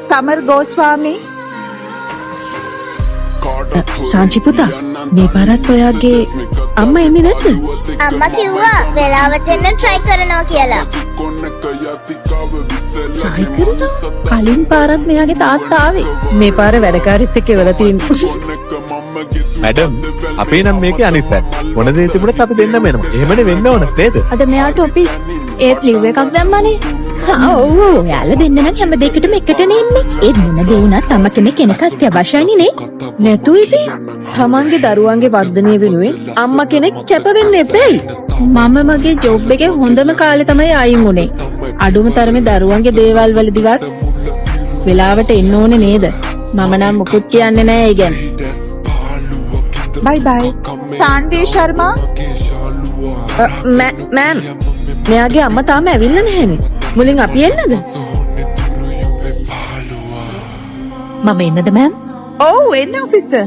Summer Goswami. Sanchi පුතා මේ පාරත් ඔයාගේ අම්මා එන්නේ නැද්ද? අම්මා කිව්වා වෙලාවට එන්න try කරනවා කියලා. try කරනවා? කලින් පාරත් මෙයාගේ තාත්තා ආවේ. මේ පාර වැඩකාරීත් එක්ක ඉවලා තියෙනවා. මැඩම් අපේ නම් මේකේ අනිත් පැත්ත. මොන දේ තිබුණත් අපි දෙන්නම එනවා. එහෙමනේ වෙන්න ඕන නේද? අද මෙයාට ඔෆිස් ඒත් ලිව් එකක් දැම්මනේ. ඔව් ඔයාලා දෙන්න නම් හැම දෙයකටම එකටනේ ඉන්නේ. ඒ මොන දේ වුණත් අම්ම කෙනෙක් කෙනෙක් අත්‍යවශ්‍යයි නේ. නැතු ඉතින් තමන්ගේ දරුවන්ගේ වර්ධනය වෙනුවෙන් අම්මා කෙනෙක් කැප වෙන්න එපෙයි. මම මගේ ජොබ් එකේ හොඳම කාලේ තමයි අයින් උනේ. අඩුම තරමේ දරුවන්ගේ දේවල් වලදීවත් වෙලාවට එන්න ඕනේ නේද? මම නම් මුකුත් කියන්නේ නෑ ඒ ගැන. Bye bye. Sanvi Sharma. Ma'am මෙයාගේ අම්මා තාම ඇවිල්ලා නැහැනේ. මුලින් අපි එන්නද? මම එන්නද ma'am? Oh, in officer.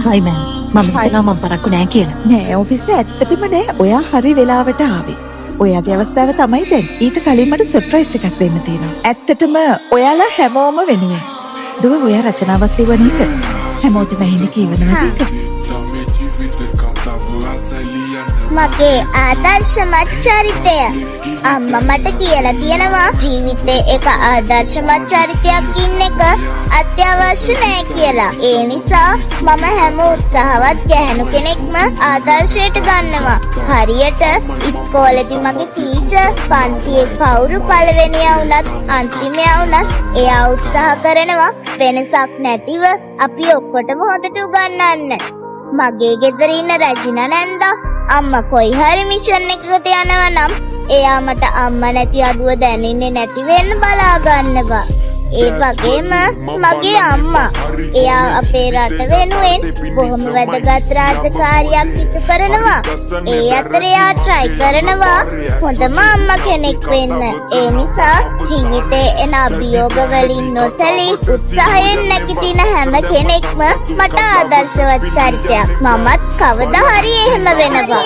High ma'am. මම හිතනවා මම පරක්කු නෑ කියලා. නෑ ඔෆිස් ඇත්තටම නෑ. ඔයා හරි වෙලාවට ආවේ. ඔයාගේ අවස්ථාව තමයි දැන්. ඊට කලින් මට සර්ප්‍රයිස් එකක් දෙන්න තියෙනවා. ඇත්තටම ඔයාලා හැමෝම වෙනුවෙන්. දුව ඔයා රචනාවක් ලියව නේද? හැමෝටම ඇහෙන්න කියවනවා නේද? මගේ ආදර්ශමත් චරිතය අම්මා මට කියලා තියෙනවා ජීවිතේ එක ආදර්ශමත් චරිතයක් ඉන්න එක අත්‍යවශ්‍ය නෑ කියලා. ඒ නිසා මම හැම උත්සාහවත් ගැහැණු කෙනෙක්ම ආදර්ශයට ගන්නවා. හරියට ඉස්කෝලේදී මගේ ටීචර් පන්තියේ කවුරු පළවෙනියා වුණත් අන්තිමයා වුණත් එයා උත්සාහ කරනවා වෙනසක් නැතිව අපි ඔක්කොටම හොඳට උගන්වන්න. මගේ ගෙදර ඉන්න රජිනා නැන්දා අම්මා කොයි හරි මිෂන් එකකට යනවා නම් එයා මට අම්මා නැති අඩුව දැනෙන්නේ නැති වෙන්න බලා ගන්නවා. ඒ වගේම මගේ අම්මා එයා අපේ රට වෙනුවෙන් බොහොම වැදගත් රාජකාරියක් ඉටු කරනවා. ඒ අතර එයා try කරනවා හොඳම අම්මා කෙනෙක් වෙන්න. ඒ නිසා ජීවිතේ එන අභියෝග වලින් නොසැලී උත්සාහයෙන් නැගිටින හැම කෙනෙක්ම මට ආදර්ශවත් චරිතයක්. මමත් කවදා හරි එහෙම වෙනවා.